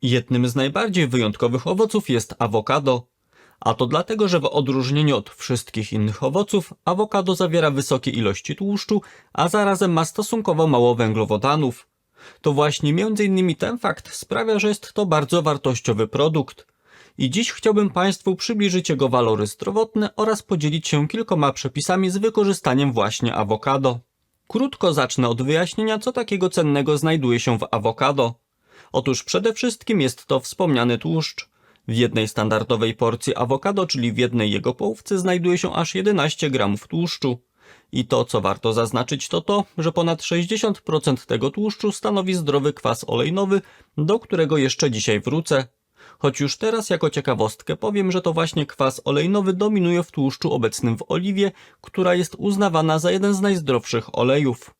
Jednym z najbardziej wyjątkowych owoców jest awokado. A to dlatego, że w odróżnieniu od wszystkich innych owoców, awokado zawiera wysokie ilości tłuszczu, a zarazem ma stosunkowo mało węglowodanów. To właśnie m.in. ten fakt sprawia, że jest to bardzo wartościowy produkt. I dziś chciałbym Państwu przybliżyć jego walory zdrowotne oraz podzielić się kilkoma przepisami z wykorzystaniem właśnie awokado. Krótko zacznę od wyjaśnienia, co takiego cennego znajduje się w awokado. Otóż przede wszystkim jest to wspomniany tłuszcz. W jednej standardowej porcji awokado, czyli w jednej jego połówce, znajduje się aż 11 gramów tłuszczu. I to, co warto zaznaczyć, to, że ponad 60% tego tłuszczu stanowi zdrowy kwas olejnowy, do którego jeszcze dzisiaj wrócę. Choć już teraz jako ciekawostkę powiem, że to właśnie kwas olejnowy dominuje w tłuszczu obecnym w oliwie, która jest uznawana za jeden z najzdrowszych olejów.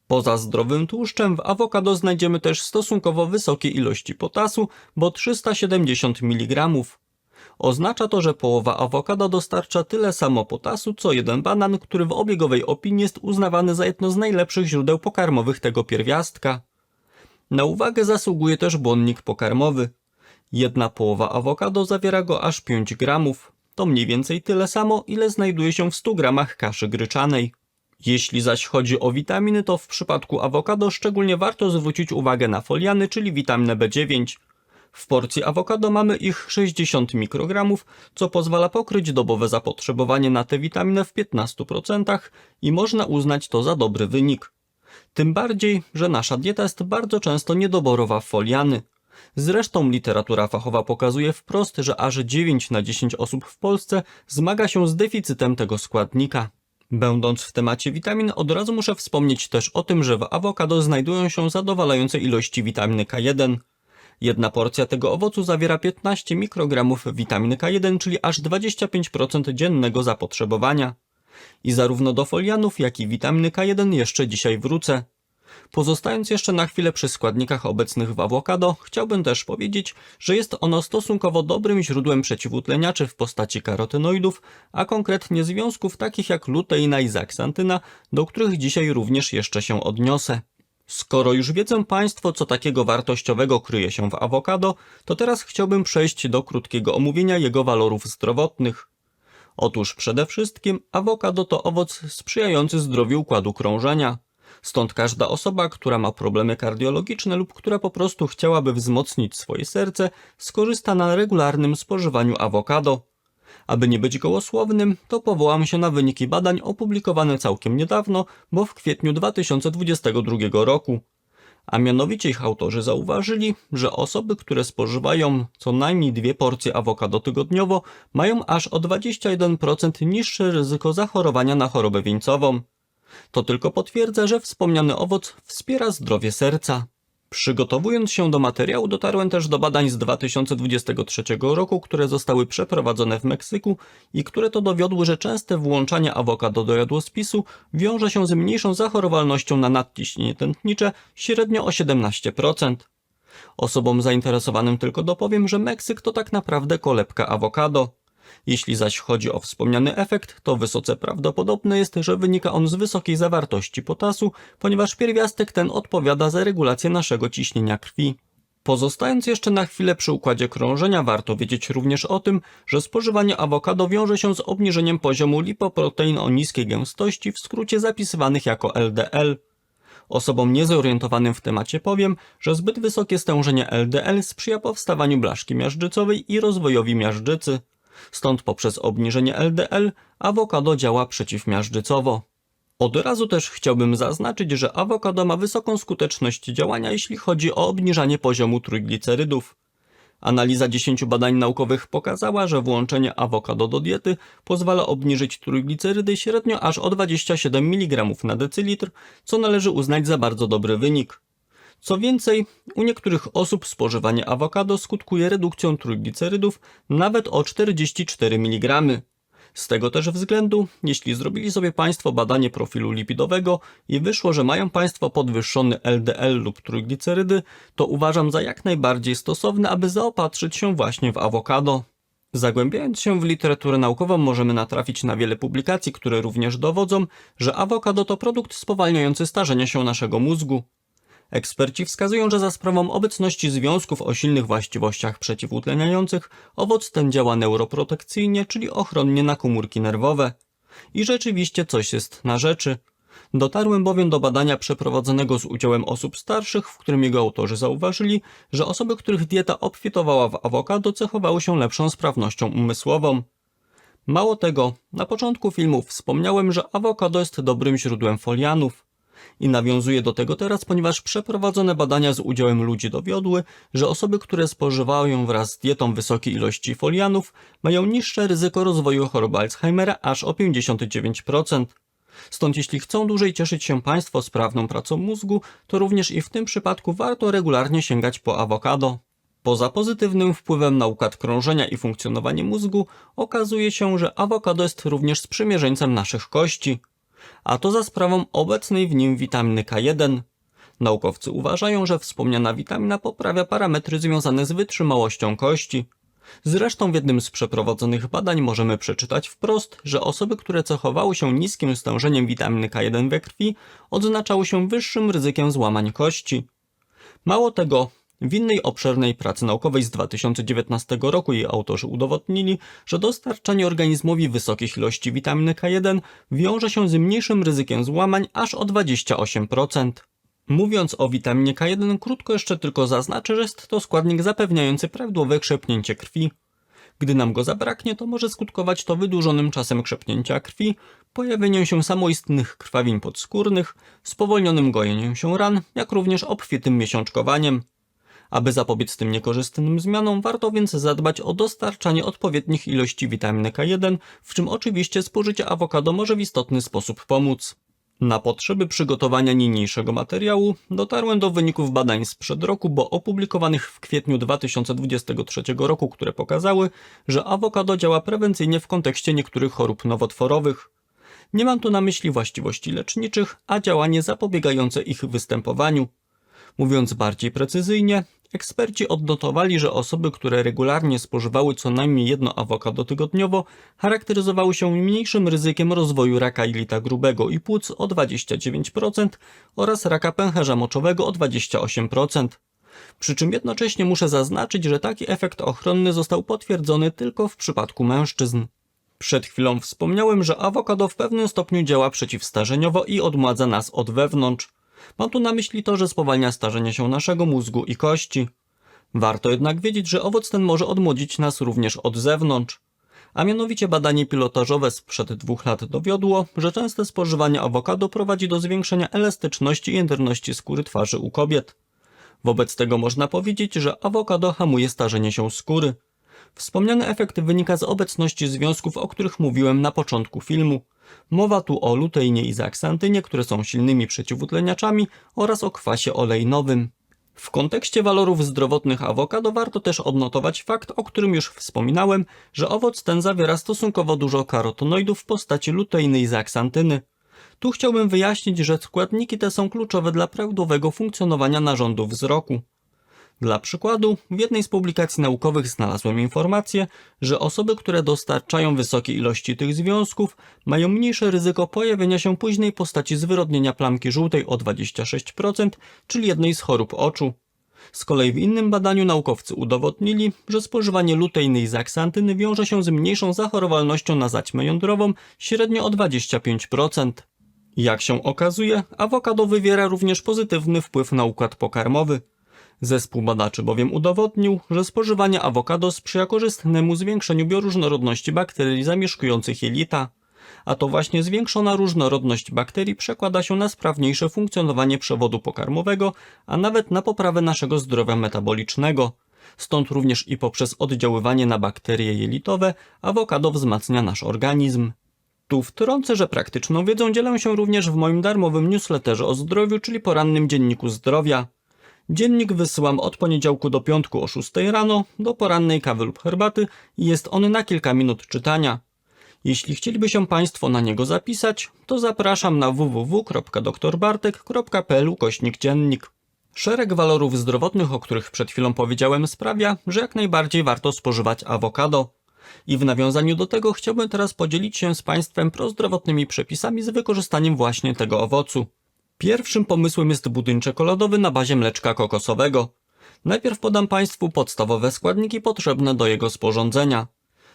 Poza zdrowym tłuszczem w awokado znajdziemy też stosunkowo wysokie ilości potasu, bo 370 mg. Oznacza to, że połowa awokado dostarcza tyle samo potasu, co jeden banan, który w obiegowej opinii jest uznawany za jedno z najlepszych źródeł pokarmowych tego pierwiastka. Na uwagę zasługuje też błonnik pokarmowy. Jedna połowa awokado zawiera go aż 5 gramów. To mniej więcej tyle samo, ile znajduje się w 100 gramach kaszy gryczanej. Jeśli zaś chodzi o witaminy, to w przypadku awokado szczególnie warto zwrócić uwagę na foliany, czyli witaminę B9. W porcji awokado mamy ich 60 mikrogramów, co pozwala pokryć dobowe zapotrzebowanie na tę witaminę w 15% i można uznać to za dobry wynik. Tym bardziej, że nasza dieta jest bardzo często niedoborowa w foliany. Zresztą literatura fachowa pokazuje wprost, że aż 9 na 10 osób w Polsce zmaga się z deficytem tego składnika. Będąc w temacie witamin, od razu muszę wspomnieć też o tym, że w awokado znajdują się zadowalające ilości witaminy K1. Jedna porcja tego owocu zawiera 15 mikrogramów witaminy K1, czyli aż 25% dziennego zapotrzebowania. I zarówno do folianów, jak i witaminy K1 jeszcze dzisiaj wrócę. Pozostając jeszcze na chwilę przy składnikach obecnych w awokado, chciałbym też powiedzieć, że jest ono stosunkowo dobrym źródłem przeciwutleniaczy w postaci karotenoidów, a konkretnie związków takich jak luteina i zaksantyna, do których dzisiaj również jeszcze się odniosę. Skoro już wiedzą Państwo, co takiego wartościowego kryje się w awokado, to teraz chciałbym przejść do krótkiego omówienia jego walorów zdrowotnych. Otóż przede wszystkim awokado to owoc sprzyjający zdrowiu układu krążenia. Stąd każda osoba, która ma problemy kardiologiczne lub która po prostu chciałaby wzmocnić swoje serce, skorzysta na regularnym spożywaniu awokado. Aby nie być gołosłownym, to powołam się na wyniki badań opublikowane całkiem niedawno, bo w kwietniu 2022 roku. A mianowicie ich autorzy zauważyli, że osoby, które spożywają co najmniej 2 porcje awokado tygodniowo, mają aż o 21% niższe ryzyko zachorowania na chorobę wieńcową. To tylko potwierdza, że wspomniany owoc wspiera zdrowie serca. Przygotowując się do materiału, dotarłem też do badań z 2023 roku, które zostały przeprowadzone w Meksyku i które to dowiodły, że częste włączanie awokado do jadłospisu wiąże się z mniejszą zachorowalnością na nadciśnienie tętnicze, średnio o 17%. Osobom zainteresowanym tylko dopowiem, że Meksyk to tak naprawdę kolebka awokado. Jeśli zaś chodzi o wspomniany efekt, to wysoce prawdopodobne jest, że wynika on z wysokiej zawartości potasu, ponieważ pierwiastek ten odpowiada za regulację naszego ciśnienia krwi. Pozostając jeszcze na chwilę przy układzie krążenia, warto wiedzieć również o tym, że spożywanie awokado wiąże się z obniżeniem poziomu lipoprotein o niskiej gęstości, w skrócie zapisywanych jako LDL. Osobom niezorientowanym w temacie powiem, że zbyt wysokie stężenie LDL sprzyja powstawaniu blaszki miażdżycowej i rozwojowi miażdżycy. Stąd poprzez obniżenie LDL awokado działa przeciwmiażdżycowo. Od razu też chciałbym zaznaczyć, że awokado ma wysoką skuteczność działania, jeśli chodzi o obniżanie poziomu trójglicerydów. Analiza 10 badań naukowych pokazała, że włączenie awokado do diety pozwala obniżyć trójglicerydy średnio aż o 27 mg na decylitr, co należy uznać za bardzo dobry wynik. Co więcej, u niektórych osób spożywanie awokado skutkuje redukcją trójglicerydów nawet o 44 mg. Z tego też względu, jeśli zrobili sobie Państwo badanie profilu lipidowego i wyszło, że mają Państwo podwyższony LDL lub trójglicerydy, to uważam za jak najbardziej stosowne, aby zaopatrzyć się właśnie w awokado. Zagłębiając się w literaturę naukową, możemy natrafić na wiele publikacji, które również dowodzą, że awokado to produkt spowalniający starzenie się naszego mózgu. Eksperci wskazują, że za sprawą obecności związków o silnych właściwościach przeciwutleniających owoc ten działa neuroprotekcyjnie, czyli ochronnie na komórki nerwowe. I rzeczywiście coś jest na rzeczy. Dotarłem bowiem do badania przeprowadzonego z udziałem osób starszych, w którym jego autorzy zauważyli, że osoby, których dieta obfitowała w awokado, cechowały się lepszą sprawnością umysłową. Mało tego, na początku filmu wspomniałem, że awokado jest dobrym źródłem folianów. I nawiązuję do tego teraz, ponieważ przeprowadzone badania z udziałem ludzi dowiodły, że osoby, które spożywają wraz z dietą wysokie ilości folianów, mają niższe ryzyko rozwoju choroby Alzheimera aż o 59%. Stąd jeśli chcą dłużej cieszyć się Państwo sprawną pracą mózgu, to również i w tym przypadku warto regularnie sięgać po awokado. Poza pozytywnym wpływem na układ krążenia i funkcjonowanie mózgu, okazuje się, że awokado jest również sprzymierzeńcem naszych kości. A to za sprawą obecnej w nim witaminy K1. Naukowcy uważają, że wspomniana witamina poprawia parametry związane z wytrzymałością kości. Zresztą w jednym z przeprowadzonych badań możemy przeczytać wprost, że osoby, które cechowały się niskim stężeniem witaminy K1 we krwi, odznaczały się wyższym ryzykiem złamań kości. Mało tego, w innej obszernej pracy naukowej z 2019 roku jej autorzy udowodnili, że dostarczanie organizmowi wysokich ilości witaminy K1 wiąże się z mniejszym ryzykiem złamań aż o 28%. Mówiąc o witaminie K1, krótko jeszcze tylko zaznaczę, że jest to składnik zapewniający prawidłowe krzepnięcie krwi. Gdy nam go zabraknie, to może skutkować to wydłużonym czasem krzepnięcia krwi, pojawieniem się samoistnych krwawień podskórnych, spowolnionym gojeniem się ran, jak również obfitym miesiączkowaniem. Aby zapobiec tym niekorzystnym zmianom, warto więc zadbać o dostarczanie odpowiednich ilości witaminy K1, w czym oczywiście spożycie awokado może w istotny sposób pomóc. Na potrzeby przygotowania niniejszego materiału dotarłem do wyników badań sprzed roku, bo opublikowanych w kwietniu 2023 roku, które pokazały, że awokado działa prewencyjnie w kontekście niektórych chorób nowotworowych. Nie mam tu na myśli właściwości leczniczych, a działanie zapobiegające ich występowaniu. Mówiąc bardziej precyzyjnie, eksperci odnotowali, że osoby, które regularnie spożywały co najmniej jedno awokado tygodniowo, charakteryzowały się mniejszym ryzykiem rozwoju raka jelita grubego i płuc o 29% oraz raka pęcherza moczowego o 28%. Przy czym jednocześnie muszę zaznaczyć, że taki efekt ochronny został potwierdzony tylko w przypadku mężczyzn. Przed chwilą wspomniałem, że awokado w pewnym stopniu działa przeciwstarzeniowo i odmładza nas od wewnątrz. Mam tu na myśli to, że spowalnia starzenie się naszego mózgu i kości. Warto jednak wiedzieć, że owoc ten może odmłodzić nas również od zewnątrz. A mianowicie badanie pilotażowe sprzed 2 lat dowiodło, że częste spożywanie awokado prowadzi do zwiększenia elastyczności i jędrności skóry twarzy u kobiet. Wobec tego można powiedzieć, że awokado hamuje starzenie się skóry. Wspomniany efekt wynika z obecności związków, o których mówiłem na początku filmu. Mowa tu o luteinie i zeaksantynie, które są silnymi przeciwutleniaczami, oraz o kwasie olejnowym. W kontekście walorów zdrowotnych awokado warto też odnotować fakt, o którym już wspominałem, że owoc ten zawiera stosunkowo dużo karotenoidów w postaci luteiny i zeaksantyny. Tu chciałbym wyjaśnić, że składniki te są kluczowe dla prawidłowego funkcjonowania narządu wzroku. Dla przykładu, w jednej z publikacji naukowych znalazłem informację, że osoby, które dostarczają wysokie ilości tych związków, mają mniejsze ryzyko pojawienia się późnej postaci zwyrodnienia plamki żółtej o 26%, czyli jednej z chorób oczu. Z kolei w innym badaniu naukowcy udowodnili, że spożywanie luteiny i zeaksantyny wiąże się z mniejszą zachorowalnością na zaćmę jądrową średnio o 25%. Jak się okazuje, awokado wywiera również pozytywny wpływ na układ pokarmowy. Zespół badaczy bowiem udowodnił, że spożywanie awokado sprzyja korzystnemu zwiększeniu bioróżnorodności bakterii zamieszkujących jelita. A to właśnie zwiększona różnorodność bakterii przekłada się na sprawniejsze funkcjonowanie przewodu pokarmowego, a nawet na poprawę naszego zdrowia metabolicznego. Stąd również i poprzez oddziaływanie na bakterie jelitowe awokado wzmacnia nasz organizm. Tu wtrącę, że praktyczną wiedzą dzielę się również w moim darmowym newsletterze o zdrowiu, czyli porannym dzienniku zdrowia. Dziennik wysyłam od poniedziałku do piątku o 6 rano, do porannej kawy lub herbaty i jest on na kilka minut czytania. Jeśli chcieliby się Państwo na niego zapisać, to zapraszam na www.drbartek.pl/dziennik. Szereg walorów zdrowotnych, o których przed chwilą powiedziałem, sprawia, że jak najbardziej warto spożywać awokado. I w nawiązaniu do tego chciałbym teraz podzielić się z Państwem prozdrowotnymi przepisami z wykorzystaniem właśnie tego owocu. Pierwszym pomysłem jest budyń czekoladowy na bazie mleczka kokosowego. Najpierw podam Państwu podstawowe składniki potrzebne do jego sporządzenia.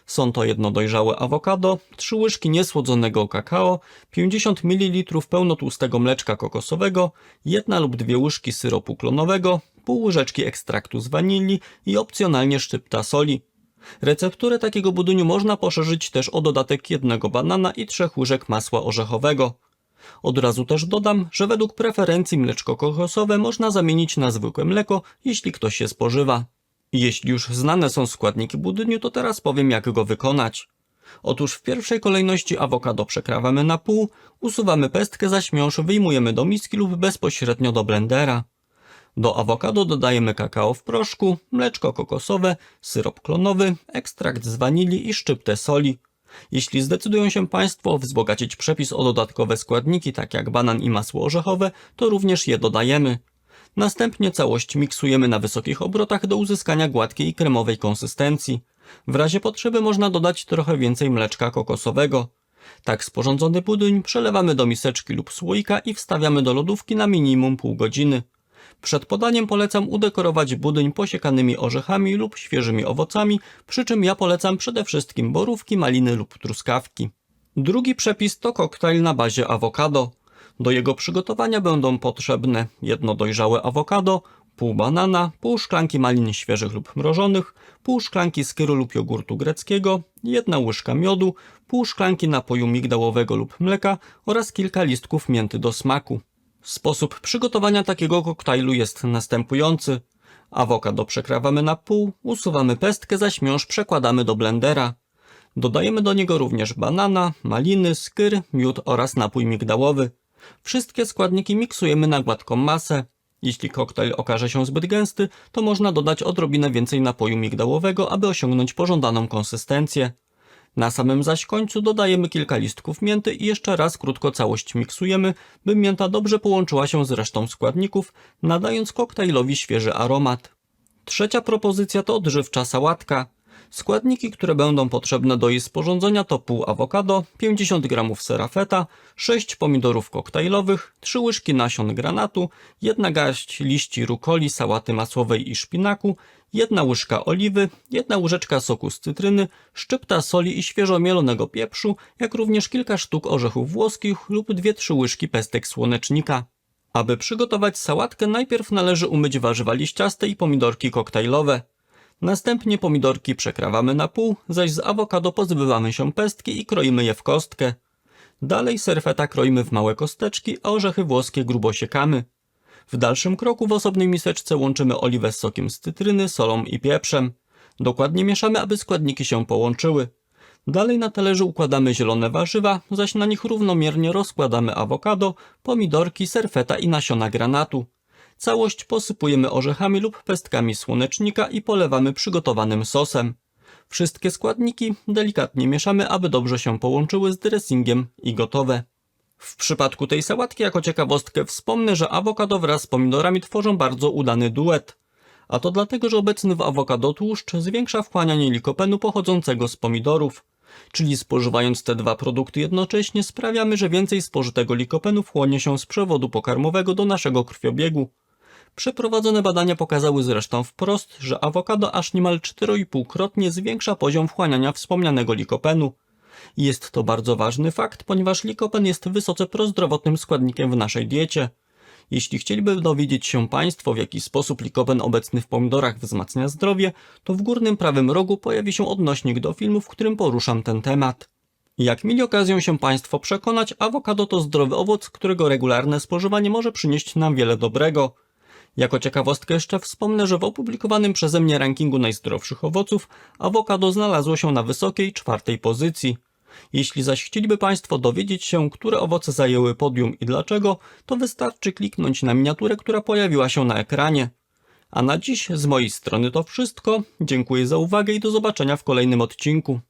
Są to jedno dojrzałe awokado, 3 łyżki niesłodzonego kakao, 50 ml pełnotłustego mleczka kokosowego, 1 lub 2 łyżki syropu klonowego, pół łyżeczki ekstraktu z wanilii i opcjonalnie szczypta soli. Recepturę takiego budyniu można poszerzyć też o dodatek 1 banana i 3 łyżek masła orzechowego. Od razu też dodam, że według preferencji mleczko kokosowe można zamienić na zwykłe mleko, jeśli ktoś je spożywa. Jeśli już znane są składniki budyniu, to teraz powiem, jak go wykonać. Otóż w pierwszej kolejności awokado przekrawamy na pół, usuwamy pestkę, zaś miąższ wyjmujemy do miski lub bezpośrednio do blendera. Do awokado dodajemy kakao w proszku, mleczko kokosowe, syrop klonowy, ekstrakt z wanilii i szczyptę soli. Jeśli zdecydują się Państwo wzbogacić przepis o dodatkowe składniki, tak jak banan i masło orzechowe, to również je dodajemy. Następnie całość miksujemy na wysokich obrotach do uzyskania gładkiej i kremowej konsystencji. W razie potrzeby można dodać trochę więcej mleczka kokosowego. Tak sporządzony budyń przelewamy do miseczki lub słoika i wstawiamy do lodówki na minimum pół godziny. Przed podaniem polecam udekorować budyń posiekanymi orzechami lub świeżymi owocami, przy czym ja polecam przede wszystkim borówki, maliny lub truskawki. Drugi przepis to koktajl na bazie awokado. Do jego przygotowania będą potrzebne jedno dojrzałe awokado, pół banana, pół szklanki malin świeżych lub mrożonych, pół szklanki skyru lub jogurtu greckiego, 1 łyżka miodu, pół szklanki napoju migdałowego lub mleka oraz kilka listków mięty do smaku. Sposób przygotowania takiego koktajlu jest następujący. Awokado przekrawamy na pół, usuwamy pestkę, zaś miąższ przekładamy do blendera. Dodajemy do niego również banana, maliny, skyr, miód oraz napój migdałowy. Wszystkie składniki miksujemy na gładką masę. Jeśli koktajl okaże się zbyt gęsty, to można dodać odrobinę więcej napoju migdałowego, aby osiągnąć pożądaną konsystencję. Na samym zaś końcu dodajemy kilka listków mięty i jeszcze raz krótko całość miksujemy, by mięta dobrze połączyła się z resztą składników, nadając koktajlowi świeży aromat. Trzecia propozycja to odżywcza sałatka. Składniki, które będą potrzebne do jej sporządzenia to pół awokado, 50 g sera feta, 6 pomidorów koktajlowych, 3 łyżki nasion granatu, 1 garść liści rukoli, sałaty masłowej i szpinaku, 1 łyżka oliwy, 1 łyżeczka soku z cytryny, szczypta soli i świeżo mielonego pieprzu, jak również kilka sztuk orzechów włoskich lub 2-3 łyżki pestek słonecznika. Aby przygotować sałatkę, najpierw należy umyć warzywa liściaste i pomidorki koktajlowe. Następnie pomidorki przekrawamy na pół, zaś z awokado pozbywamy się pestki i kroimy je w kostkę. Dalej ser feta kroimy w małe kosteczki, a orzechy włoskie grubo siekamy. W dalszym kroku w osobnej miseczce łączymy oliwę z sokiem z cytryny, solą i pieprzem. Dokładnie mieszamy, aby składniki się połączyły. Dalej na talerzu układamy zielone warzywa, zaś na nich równomiernie rozkładamy awokado, pomidorki, ser feta i nasiona granatu. Całość posypujemy orzechami lub pestkami słonecznika i polewamy przygotowanym sosem. Wszystkie składniki delikatnie mieszamy, aby dobrze się połączyły z dressingiem i gotowe. W przypadku tej sałatki jako ciekawostkę wspomnę, że awokado wraz z pomidorami tworzą bardzo udany duet. A to dlatego, że obecny w awokado tłuszcz zwiększa wchłanianie likopenu pochodzącego z pomidorów. Czyli spożywając te dwa produkty jednocześnie sprawiamy, że więcej spożytego likopenu wchłonie się z przewodu pokarmowego do naszego krwiobiegu. Przeprowadzone badania pokazały zresztą wprost, że awokado aż niemal 4,5-krotnie zwiększa poziom wchłaniania wspomnianego likopenu. Jest to bardzo ważny fakt, ponieważ likopen jest wysoce prozdrowotnym składnikiem w naszej diecie. Jeśli chcieliby dowiedzieć się Państwo, w jaki sposób likopen obecny w pomidorach wzmacnia zdrowie, to w górnym prawym rogu pojawi się odnośnik do filmu, w którym poruszam ten temat. Jak mieli okazję się Państwo przekonać, awokado to zdrowy owoc, którego regularne spożywanie może przynieść nam wiele dobrego. Jako ciekawostkę jeszcze wspomnę, że w opublikowanym przeze mnie rankingu najzdrowszych owoców awokado znalazło się na wysokiej 4. pozycji. Jeśli zaś chcieliby Państwo dowiedzieć się, które owoce zajęły podium i dlaczego, to wystarczy kliknąć na miniaturę, która pojawiła się na ekranie. A na dziś z mojej strony to wszystko. Dziękuję za uwagę i do zobaczenia w kolejnym odcinku.